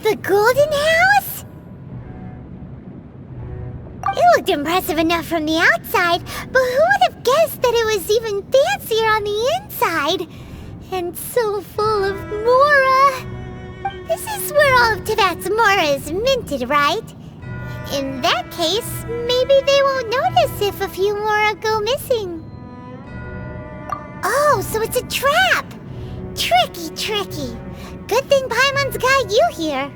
the Golden House? It looked impressive enough from the outside, but who would have guessed that it was even fancier on the inside? And so full of Mora. This is where all of Teyvat's Mora is minted, right? In that case, maybe they won't notice if a few Mora go missing. Oh, so it's a trap! Tricky. Good thing Paimon's got you here.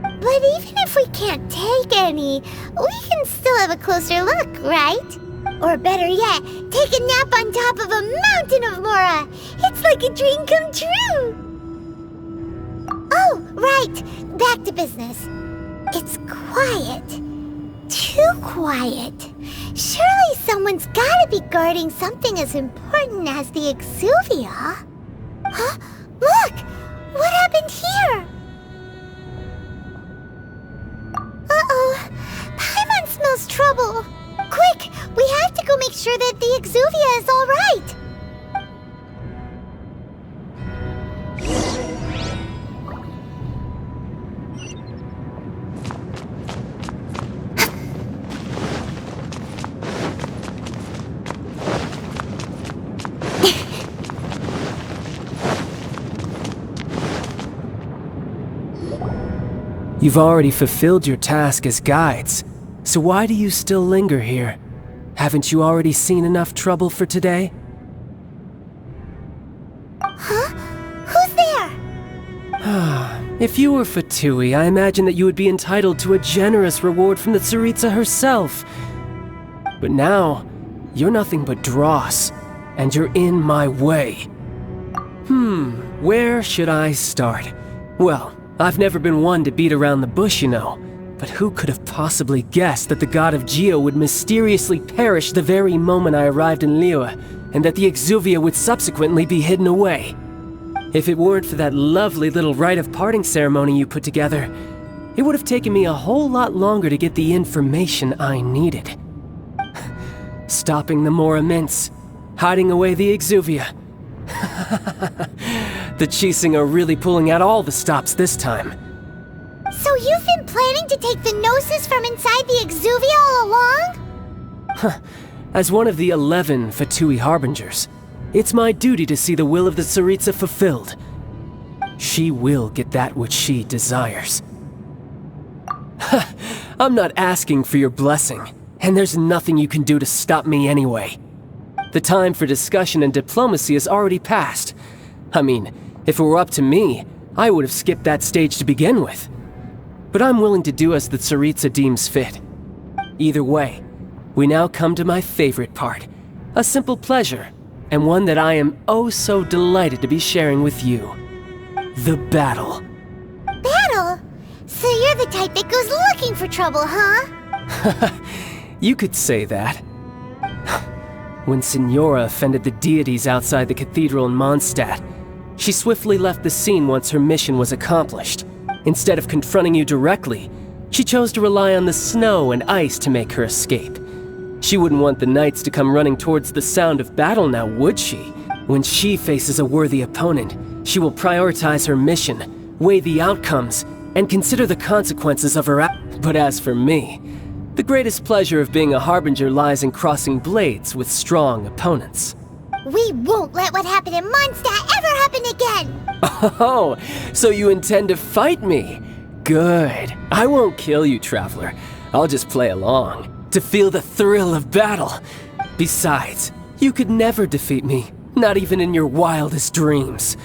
But even if we can't take any, we can still have a closer look, right? Or better yet, take a nap on top of a mountain of Mora. It's like a dream come true. Oh, right. Back to business. It's quiet. Too quiet. Surely someone's gotta be guarding something as important as the Exuvia. Huh? Look! What happened here? Uh-oh. Paimon smells trouble. Quick! We have to go make sure that the Exuvia is all right. You've already fulfilled your task as guides, so why do you still linger here? Haven't you already seen enough trouble for today? Huh? Who's there? If you were Fatui, I imagine that you would be entitled to a generous reward from the Tsaritsa herself. But now, you're nothing but dross, and you're in my way. Where should I start? Well, I've never been one to beat around the bush, you know. But who could have possibly guessed that the god of Geo would mysteriously perish the very moment I arrived in Liyue, and that the Exuvia would subsequently be hidden away? If it weren't for that lovely little rite of parting ceremony you put together, it would have taken me a whole lot longer to get the information I needed. Stopping the Mora Mints, hiding away the Exuvia. The Chising are really pulling out all the stops this time. So you've been planning to take the Gnosis from inside the Exuvia all along? As one of the 11 Fatui Harbingers, it's my duty to see the will of the Tsaritsa fulfilled. She will get that which she desires. I'm not asking for your blessing, and there's nothing you can do to stop me anyway. The time for discussion and diplomacy has already passed. I mean, if it were up to me, I would have skipped that stage to begin with. But I'm willing to do as the Tsaritsa deems fit. Either way, we now come to my favorite part. A simple pleasure, and one that I am oh so delighted to be sharing with you. The battle. Battle? So you're the type that goes looking for trouble, huh? You could say that. When Signora offended the deities outside the cathedral in Mondstadt, she swiftly left the scene once her mission was accomplished. Instead of confronting you directly, she chose to rely on the snow and ice to make her escape. She wouldn't want the knights to come running towards the sound of battle now, would she? When she faces a worthy opponent, she will prioritize her mission, weigh the outcomes, and consider the consequences of her act. But as for me, the greatest pleasure of being a Harbinger lies in crossing blades with strong opponents. We won't let what happened in Mondstadt ever happen again! Oh, so you intend to fight me? Good. I won't kill you, Traveler. I'll just play along, to feel the thrill of battle. Besides, you could never defeat me, not even in your wildest dreams.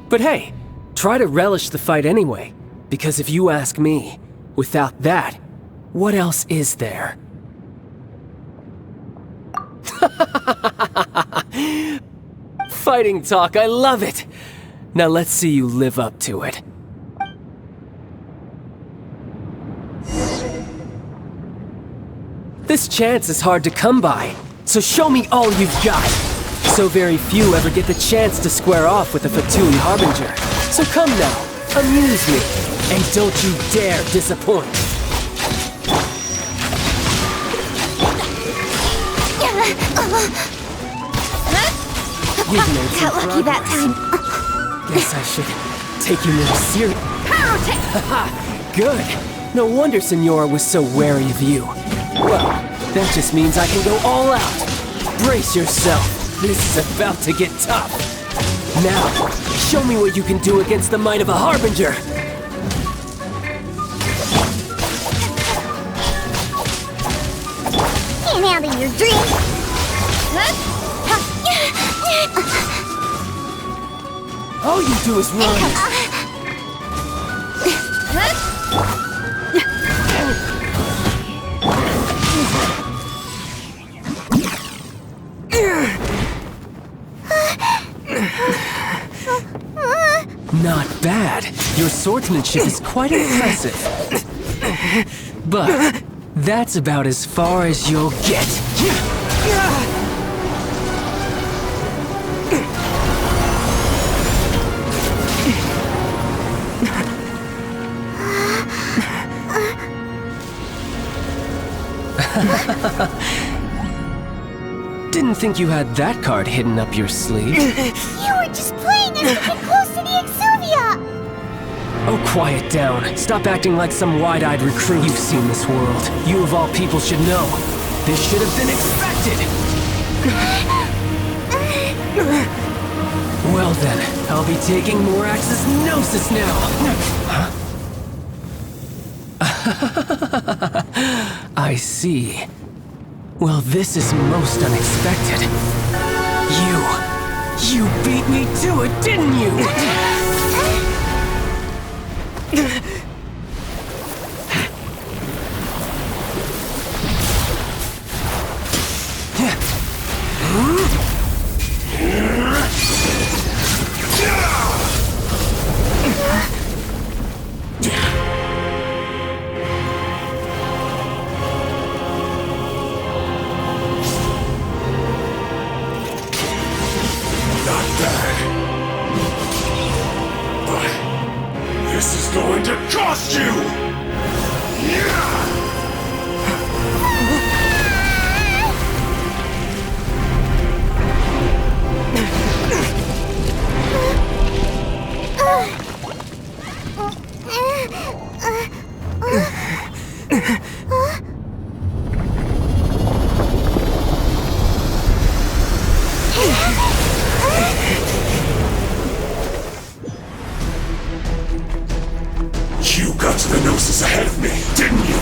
But hey, try to relish the fight anyway, because if you ask me, without that, what else is there? Fighting talk, I love it! Now let's see you live up to it. This chance is hard to come by, so show me all you've got! So very few ever get the chance to square off with a Fatui Harbinger. So come now, amuse me, and don't you dare disappoint! You've made some Got lucky that progress. time. Guess I should take you more seriously. Good. No wonder Senora was so wary of you. Well, that just means I can go all out. Brace yourself. This is about to get tough. Now, show me what you can do against the might of a Harbinger. Can't handle your drink. All you do is run. Not bad. Your swordsmanship is quite impressive. But that's about as far as you'll get. Didn't think you had that card hidden up your sleeve. You were just playing us to get close to the Exuvia! Oh, quiet down. Stop acting like some wide-eyed recruit. You've seen this world. You of all people should know. This should have been expected! Well then, I'll be taking Morax's Gnosis now! I see. Well, this is most unexpected. You beat me to it, didn't you? This is going to cost you! You got to the Gnosis ahead of me, didn't you?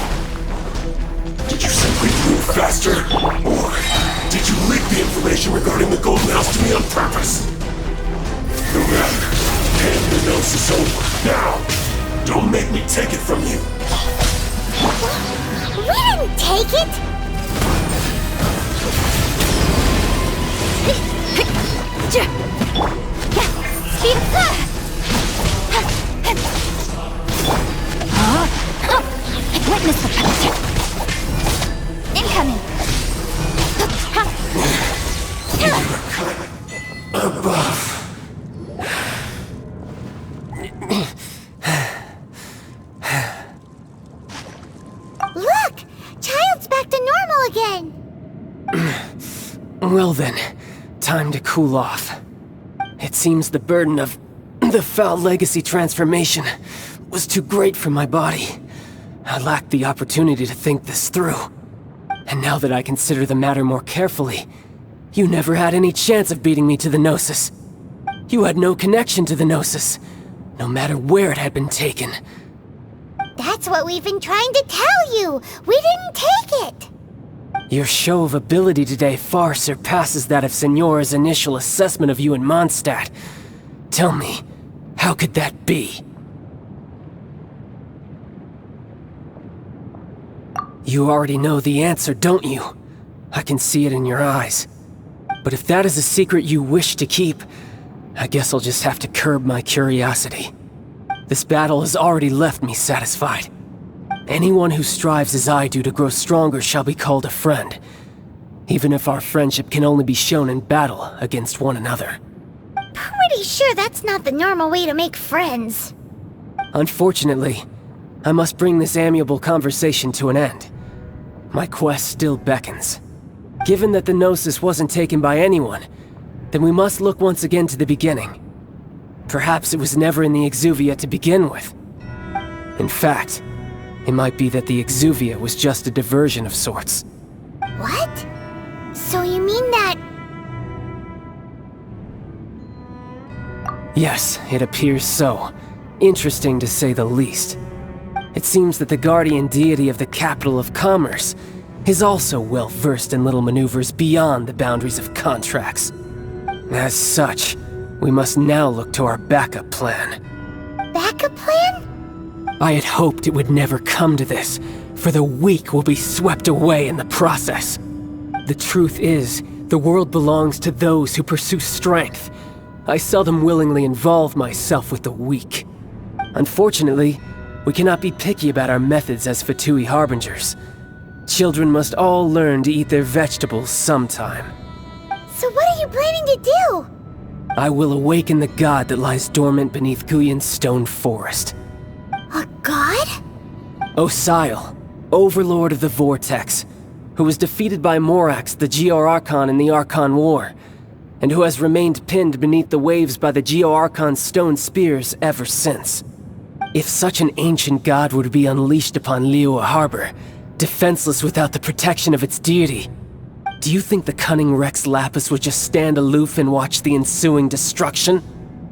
Did you simply move faster? Or did you leak the information regarding the Golden House to me on purpose? No matter. Hand the Gnosis over, now! Don't make me take it from you! We didn't take it! Speed up! Witness the punch. Incoming. Look! Child's back to normal again! Well then, time to cool off. It seems the burden of the foul legacy transformation was too great for my body. I lacked the opportunity to think this through. And now that I consider the matter more carefully, you never had any chance of beating me to the Gnosis. You had no connection to the Gnosis, no matter where it had been taken. That's what we've been trying to tell you! We didn't take it! Your show of ability today far surpasses that of Senora's initial assessment of you in Mondstadt. Tell me, how could that be? You already know the answer, don't you? I can see it in your eyes. But if that is a secret you wish to keep, I guess I'll just have to curb my curiosity. This battle has already left me satisfied. Anyone who strives as I do to grow stronger shall be called a friend, even if our friendship can only be shown in battle against one another. Pretty sure that's not the normal way to make friends. Unfortunately, I must bring this amiable conversation to an end. My quest still beckons. Given that the Gnosis wasn't taken by anyone, then we must look once again to the beginning. Perhaps it was never in the Exuvia to begin with. In fact, it might be that the exuvia was just a diversion of sorts. What? So you mean that... Yes, it appears so. Interesting to say the least. It seems that the guardian deity of the capital of commerce is also well versed in little maneuvers beyond the boundaries of contracts. As such, we must now look to our backup plan. Backup plan? I had hoped it would never come to this, for the weak will be swept away in the process. The truth is, the world belongs to those who pursue strength. I seldom willingly involve myself with the weak. Unfortunately, we cannot be picky about our methods as Fatui Harbingers. Children must all learn to eat their vegetables sometime. So what are you planning to do? I will awaken the god that lies dormant beneath Guyon's stone forest. A god? Osial, overlord of the Vortex, who was defeated by Morax, the Geo-Archon in the Archon War, and who has remained pinned beneath the waves by the Geo-Archon's stone spears ever since. If such an ancient god were to be unleashed upon Liyue Harbor, defenseless without the protection of its deity, do you think the cunning Rex Lapis would just stand aloof and watch the ensuing destruction?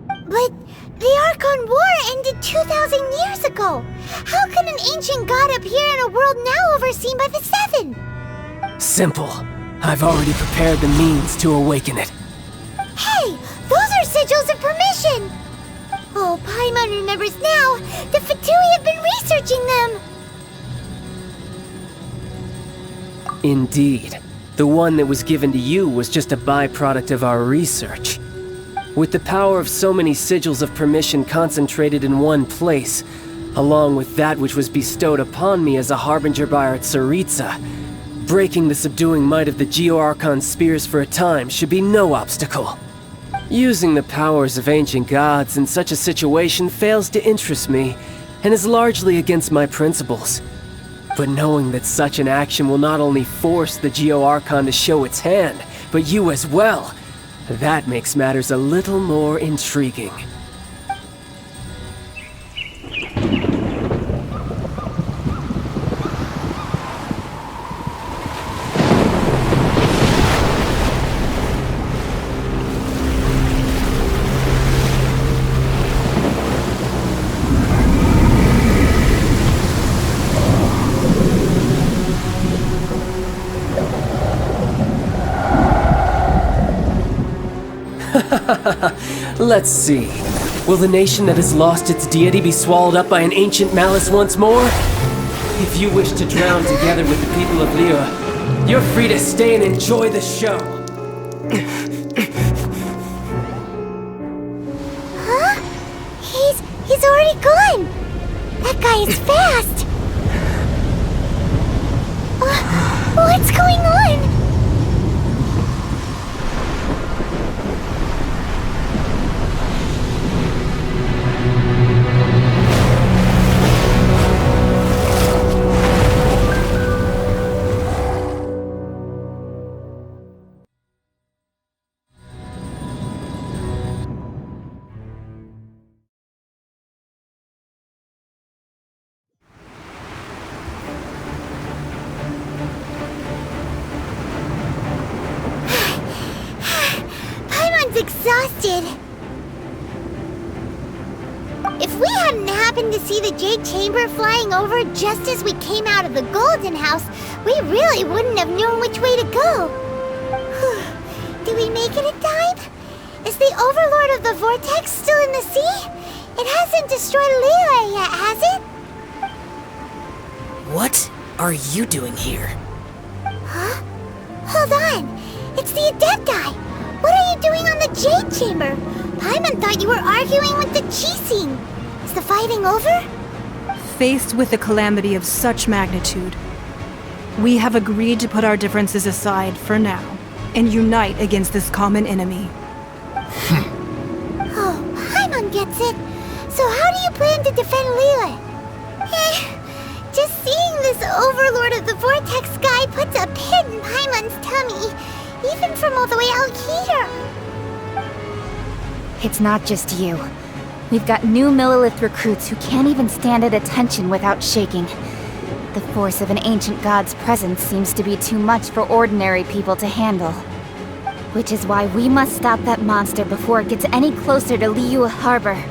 But the Archon War ended 2,000 years ago. How can an ancient god appear in a world now overseen by the Seven? Simple. I've already prepared the means to awaken it. Hey, those are sigils of permission! Oh, Paimon remembers now. The Fatui have been researching them! Indeed. The one that was given to you was just a byproduct of our research. With the power of so many sigils of permission concentrated in one place, along with that which was bestowed upon me as a harbinger by our Tsaritsa, breaking the subduing might of the Geo-Archon spears for a time should be no obstacle. Using the powers of ancient gods in such a situation fails to interest me, and is largely against my principles. But knowing that such an action will not only force the Geo-Archon to show its hand, but you as well, that makes matters a little more intriguing. Let's see. Will the nation that has lost its deity be swallowed up by an ancient malice once more? If you wish to drown together with the people of Liyue, you're free to stay and enjoy the show. Huh? He's already gone! That guy is fast! What's going on? Exhausted. If we hadn't happened to see the Jade Chamber flying over just as we came out of the Golden House, we really wouldn't have known which way to go. Did we make it in time? Is the Overlord of the Vortex still in the sea? It hasn't destroyed Liyue yet, has it? What are you doing here? Huh? Hold on. It's the Adept guy. What are you doing on the Jade Chamber? Paimon thought you were arguing with the Chising. Is the fighting over? Faced with a calamity of such magnitude, we have agreed to put our differences aside for now and unite against this common enemy. Oh, Paimon gets it. So how do you plan to defend Liyue? Just seeing this Overlord of the Vortex guy puts a pit in Paimon's tummy. Even from all the way out here. It's not just you. We've got new Millilith recruits who can't even stand at attention without shaking. The force of an ancient god's presence seems to be too much for ordinary people to handle. Which is why we must stop that monster before it gets any closer to Liyue Harbor.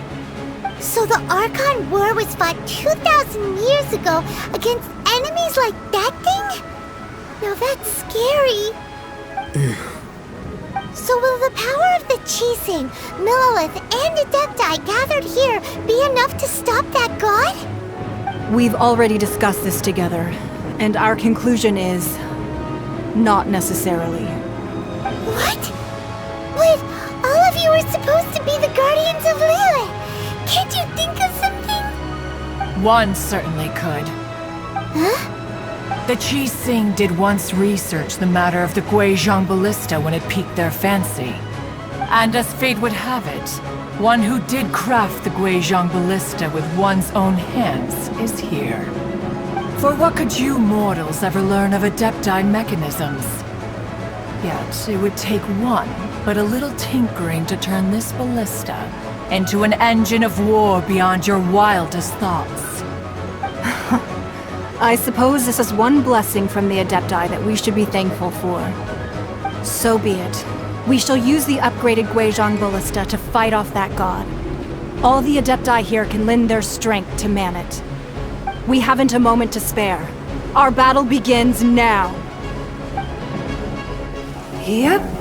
So the Archon War was fought 2,000 years ago against enemies like that thing? Now that's scary. So will the power of the Chising, Millilith, and Adepti gathered here be enough to stop that god? We've already discussed this together, and our conclusion is... not necessarily. What? But all of you are supposed to be the Guardians of Liyue. Can't you think of something? One certainly could. Huh? The Chising did once research the matter of the Guizhong Ballista when it piqued their fancy. And as fate would have it, one who did craft the Guizhong Ballista with one's own hands is here. For what could you mortals ever learn of Adepti mechanisms? Yet, it would take one, but a little tinkering to turn this ballista into an engine of war beyond your wildest thoughts. I suppose this is one blessing from the Adepti that we should be thankful for. So be it. We shall use the upgraded Guizhong Ballista to fight off that god. All the Adepti here can lend their strength to man it. We haven't a moment to spare. Our battle begins now. Yep.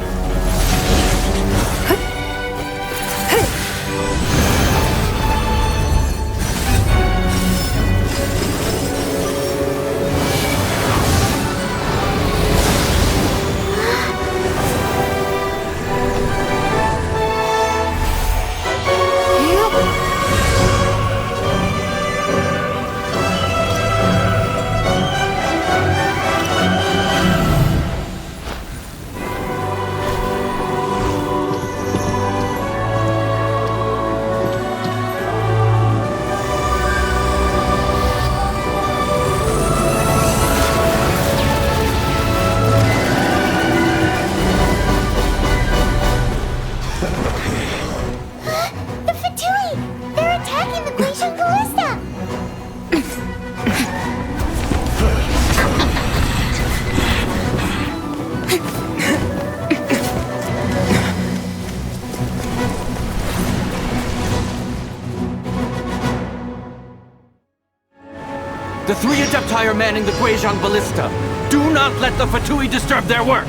The three Adepti are manning the Guizhong Ballista. Do not let the Fatui disturb their work!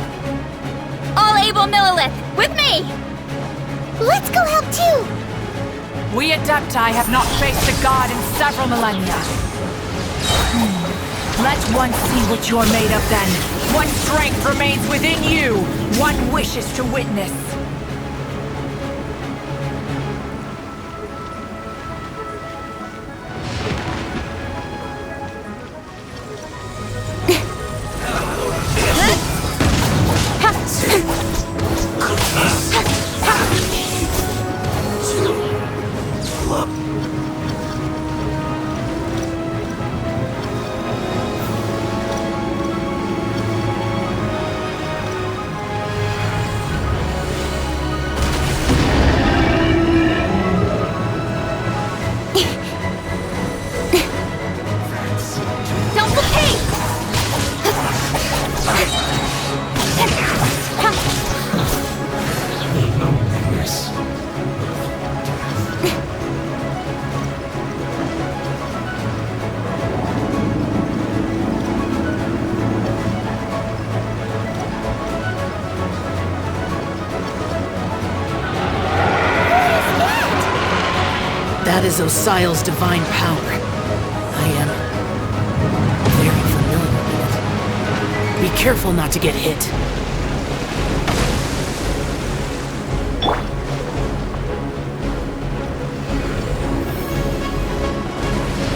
All able Millilith, with me! Let's go help too! We Adepti have not faced a god in several millennia. Let one see what you're made of then. What strength remains within you? One wishes to witness. That is Osial's divine power. I am very familiar with it. Be careful not to get hit.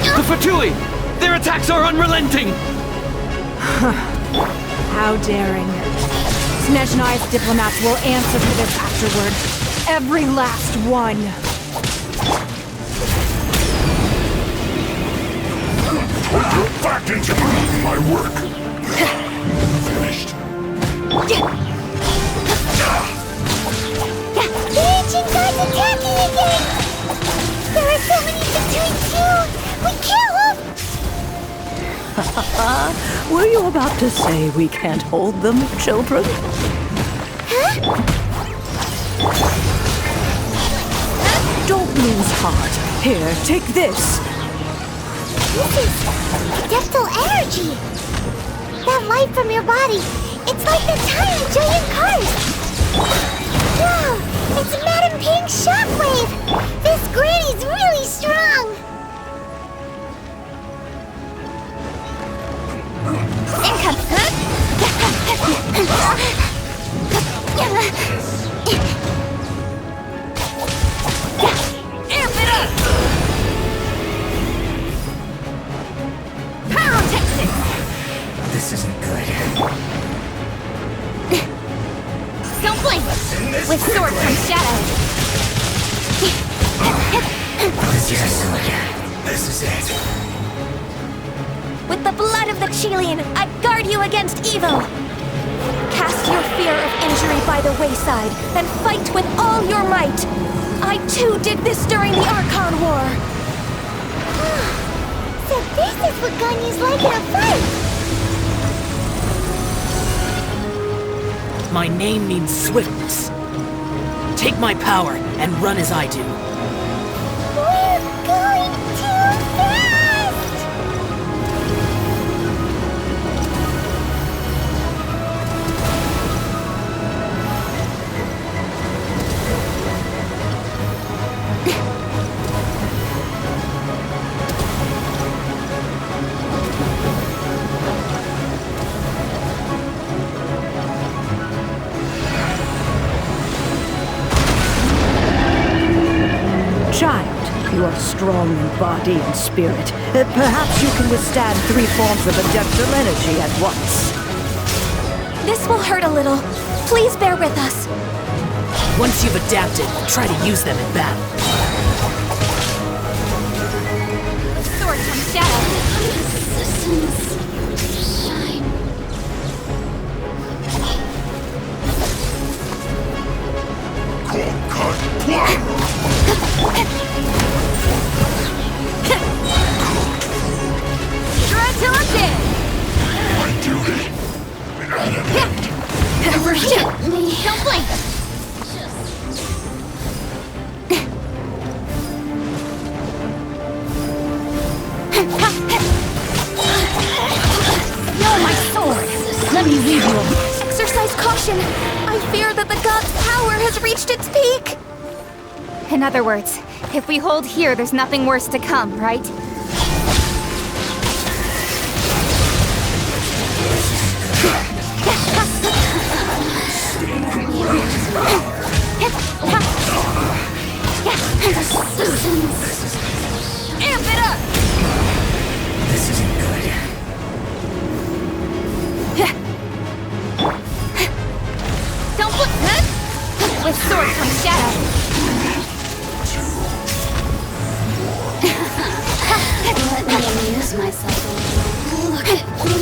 The Fatui! Their attacks are unrelenting! How daring. Snezhnai's diplomats will answer for this afterward. Every last one. Put your back into my work! Finished. The ancient god's attacking again! Were you about to say we can't hold them, children? Don't lose heart. Here, take this. This is adeptal energy. That light from your body, it's like the tiny giant cars. Wow, it's Madam Pink's shockwave. This granny's really strong. Amp it up! Pyrotechnics! This isn't good. Don't blink! With sword from shadow! This is a sword. This is it. With the blood of the Chilean, I guard you against evil! Cast your fear of injury by the wayside, and fight with all your might! I too did this during the Archon War! So this is what Ganyu's like in a fight. My name means swiftness. Take my power and run as I do. We're going too fast! Child, you are strong in body and spirit. Perhaps you can withstand 3 forms of adeptal energy at once. This will hurt a little. Please bear with us. Once you've adapted, try to use them in battle. Sword from shadow. Try till I'm dead! My duty. Don't blink! No, my sword! Let me leave you. Exercise caution! I fear that the god's power has reached its peak! In other words, if we hold here, there's nothing worse to come, right? Amp it up! This isn't good. Don't look good! With sword from shadow. Let me amuse myself a little. Look at me.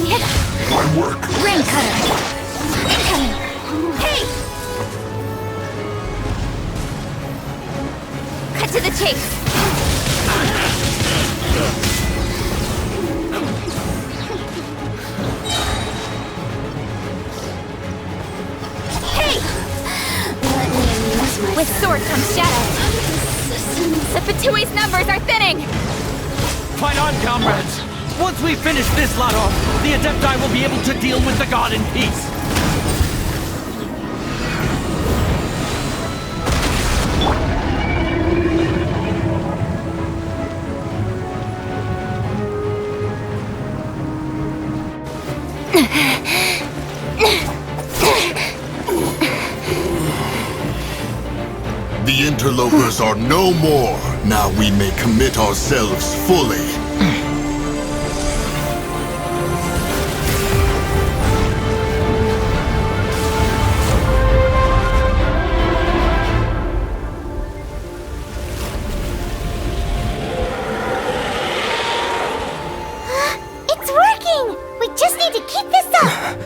My work. Ring cutter. Incoming. Hey! Cut to the chase. Hey! Let me amuse myself. With sword from shadow. The Fatui's numbers are thinning. Fight on, comrades! Once we finish this lot off, the Adepti will be able to deal with the god in peace. The interlopers are no more. Now we may commit ourselves fully. It's working! We just need to keep this up!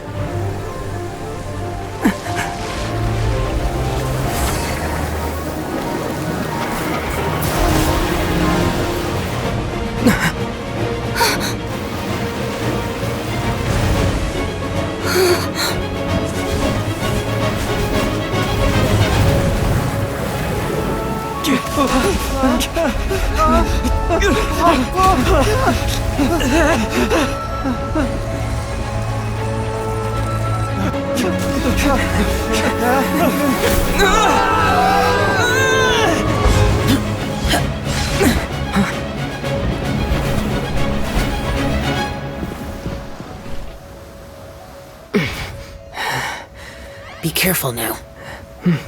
Be careful now.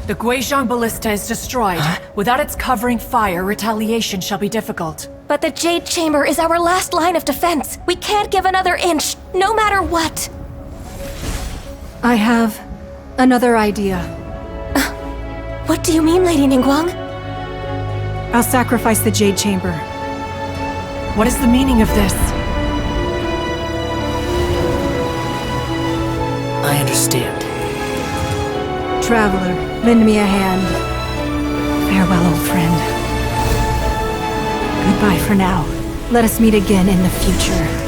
The Guizhong Ballista is destroyed. Without its covering fire, retaliation shall be difficult. But the Jade Chamber is our last line of defense. We can't give another inch, no matter what. I have another idea. What do you mean, Lady Ningguang? I'll sacrifice the Jade Chamber. What is the meaning of this? I understand. Traveler, lend me a hand. Farewell, old friend. Goodbye for now. Let us meet again in the future.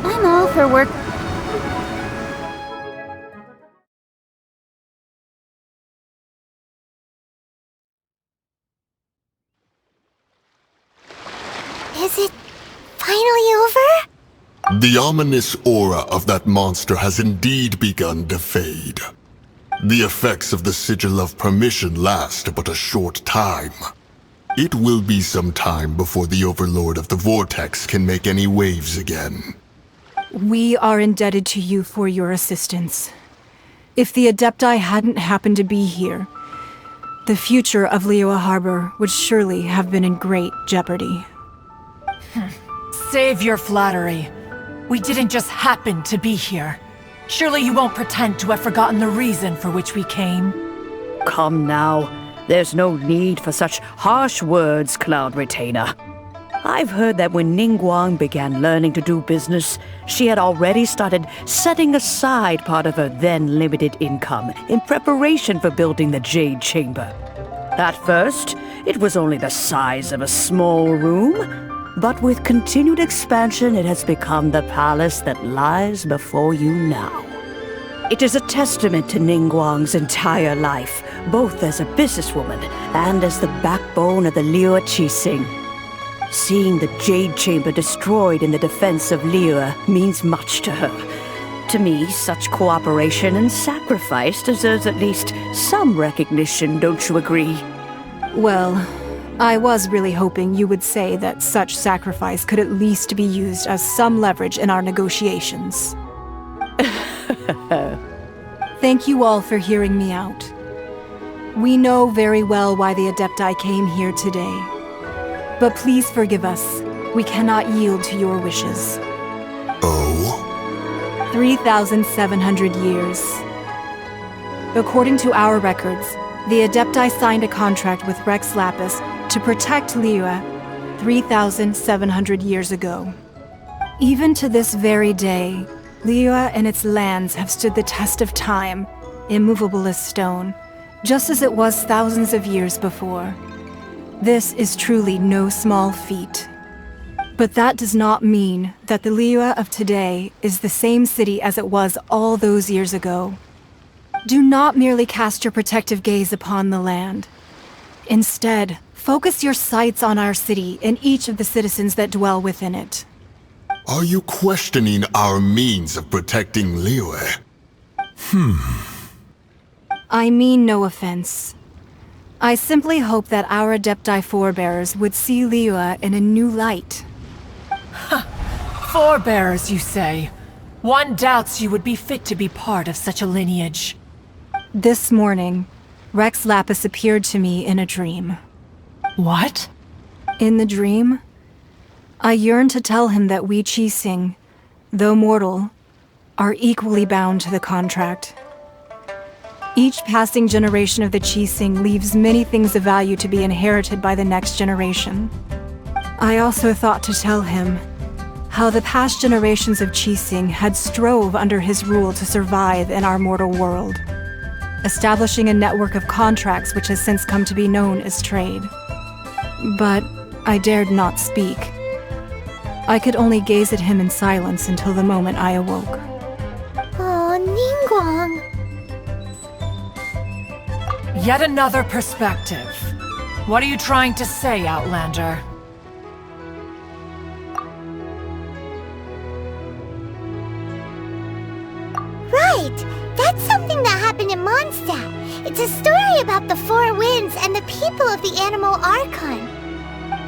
I'm all for work. Is it finally over? The ominous aura of that monster has indeed begun to fade. The effects of the Sigil of Permission last but a short time. It will be some time before the Overlord of the Vortex can make any waves again. We are indebted to you for your assistance. If the Adepti hadn't happened to be here, the future of Liyue Harbor would surely have been in great jeopardy. Save your flattery. We didn't just happen to be here. Surely you won't pretend to have forgotten the reason for which we came. Come now. There's no need for such harsh words, Cloud Retainer. I've heard that when Ningguang began learning to do business, she had already started setting aside part of her then limited income in preparation for building the Jade Chamber. At first, it was only the size of a small room, but with continued expansion, it has become the palace that lies before you now. It is a testament to Ningguang's entire life, both as a businesswoman and as the backbone of the Liyue Qixing. Seeing the Jade Chamber destroyed in the defense of Liyue means much to her. To me, such cooperation and sacrifice deserves at least some recognition, don't you agree? Well, I was really hoping you would say that such sacrifice could at least be used as some leverage in our negotiations. Thank you all for hearing me out. We know very well why the Adepti came here today. But please forgive us. We cannot yield to your wishes. Oh? 3,700 years. According to our records, the Adepti signed a contract with Rex Lapis to protect Liyue 3,700 years ago. Even to this very day, Liyue and its lands have stood the test of time, immovable as stone, just as it was thousands of years before. This is truly no small feat. But that does not mean that the Liyue of today is the same city as it was all those years ago. Do not merely cast your protective gaze upon the land. Instead, focus your sights on our city and each of the citizens that dwell within it. Are you questioning our means of protecting Liyue? I mean no offense. I simply hope that our Adepti forebears would see Liyue in a new light. Forebearers, you say? One doubts you would be fit to be part of such a lineage. This morning, Rex Lapis appeared to me in a dream. What? In the dream, I yearned to tell him that we Qixing, though mortal, are equally bound to the contract. Each passing generation of the Qixing leaves many things of value to be inherited by the next generation. I also thought to tell him how the past generations of Qixing had strove under his rule to survive in our mortal world, establishing a network of contracts which has since come to be known as trade. But I dared not speak. I could only gaze at him in silence until the moment I awoke. Oh, Ningguang. Yet another perspective. What are you trying to say, Outlander? Right! That's something that happened in Mondstadt. It's a story about the Four Winds and the people of the Animal Archon.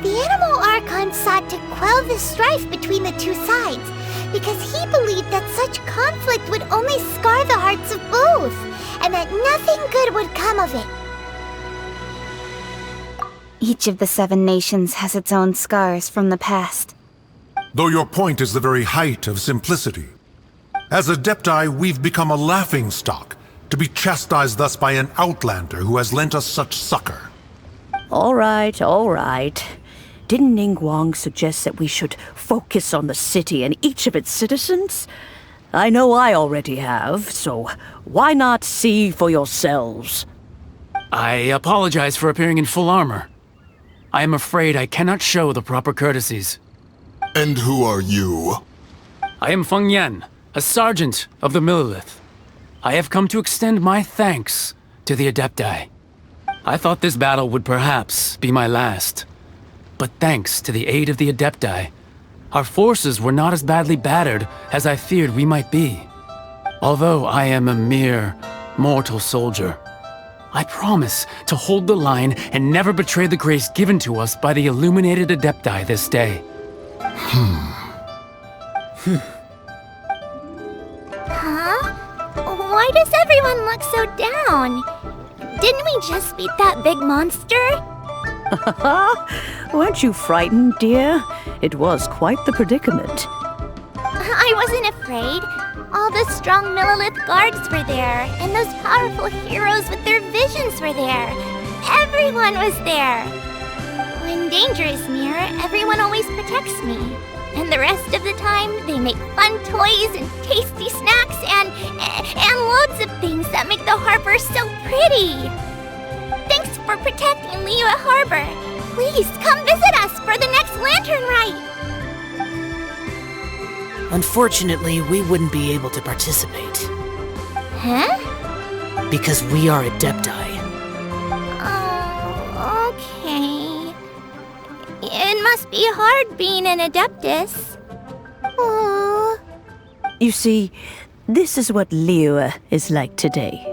The Animal Archon sought to quell the strife between the two sides, because he believed that such conflict would only scar the hearts of both, and that nothing good would come of it. Each of the 7 nations has its own scars from the past. Though your point is the very height of simplicity. As Adepti, we've become a laughingstock, to be chastised thus by an outlander who has lent us such succor. All right, all right. Didn't Ningguang suggest that we should focus on the city and each of its citizens? I know I already have, so why not see for yourselves? I apologize for appearing in full armor. I am afraid I cannot show the proper courtesies. And who are you? I am Feng Yan, a sergeant of the Millelith. I have come to extend my thanks to the Adepti. I thought this battle would perhaps be my last. But thanks to the aid of the Adepti, our forces were not as badly battered as I feared we might be. Although I am a mere mortal soldier, I promise to hold the line and never betray the grace given to us by the illuminated Adepti this day. Huh? Why does everyone look so down? Didn't we just beat that big monster? Weren't you frightened, dear? It was quite the predicament. I wasn't afraid. All the strong Millelith guards were there, and those powerful heroes with their visions were there. Everyone was there. When danger is near, everyone always protects me. And the rest of the time, they make fun toys and tasty snacks and loads of things that make the harbor so pretty. Thanks for protecting Liyue Harbor. Please come visit us for the next lantern rite. Unfortunately, we wouldn't be able to participate. Huh? Because we are Adepti. Oh, okay. It must be hard being an Adeptus. Oh. You see, this is what Liyue is like today.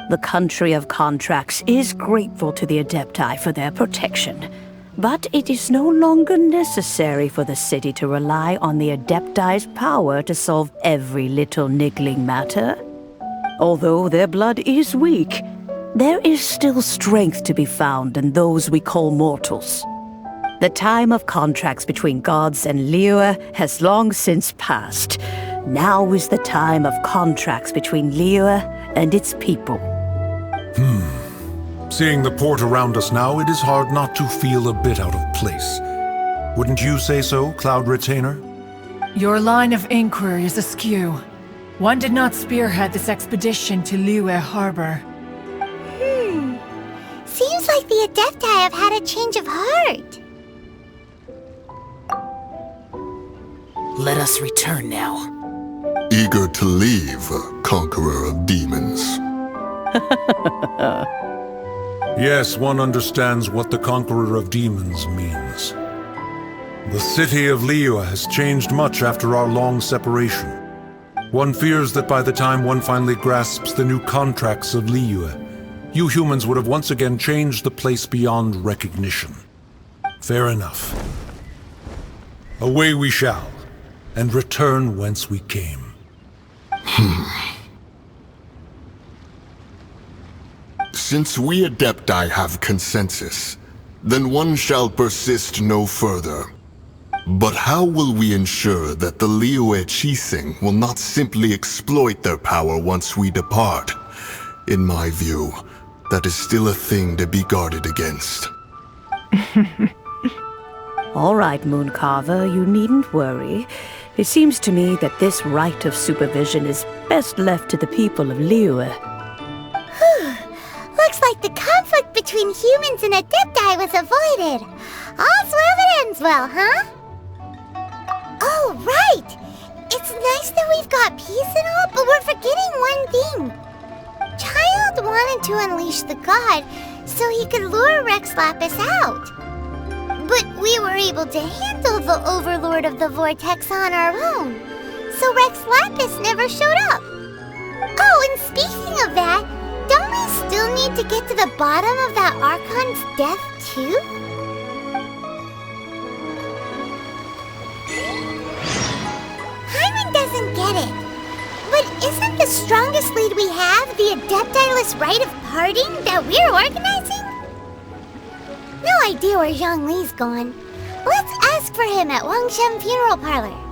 The country of contracts is grateful to the Adepti for their protection. But it is no longer necessary for the city to rely on the Adepti's power to solve every little niggling matter. Although their blood is weak, there is still strength to be found in those we call mortals. The time of contracts between gods and Liyue has long since passed. Now is the time of contracts between Liyue and its people. Seeing the port around us now, it is hard not to feel a bit out of place. Wouldn't you say so, Cloud Retainer? Your line of inquiry is askew. One did not spearhead this expedition to Liyue Harbor. Seems like the Adepti have had a change of heart. Let us return now. Eager to leave, Conqueror of Demons. Yes, one understands what the Conqueror of Demons means. The city of Liyue has changed much after our long separation. One fears that by the time one finally grasps the new contracts of Liyue, you humans would have once again changed the place beyond recognition. Fair enough. Away we shall, and return whence we came. Since we Adepti have consensus, then one shall persist no further. But how will we ensure that the Liyue Qixing will not simply exploit their power once we depart? In my view, that is still a thing to be guarded against. All right, Mooncarver, you needn't worry. It seems to me that this right of supervision is best left to the people of Liyue. Looks like the conflict between humans and Adepti was avoided. All's well that ends well, huh? Oh, right! It's nice that we've got peace and all, but we're forgetting one thing. Child wanted to unleash the god so he could lure Rex Lapis out. But we were able to handle the Overlord of the Vortex on our own, so Rex Lapis never showed up. Oh, and speaking of that, don't we still need to get to the bottom of that Archon's death, too? Hyman doesn't get it. But isn't the strongest lead we have the Adepti-less rite of parting that we're organizing? No idea where Zhang Li's gone. Let's ask for him at Wangshan Funeral Parlor.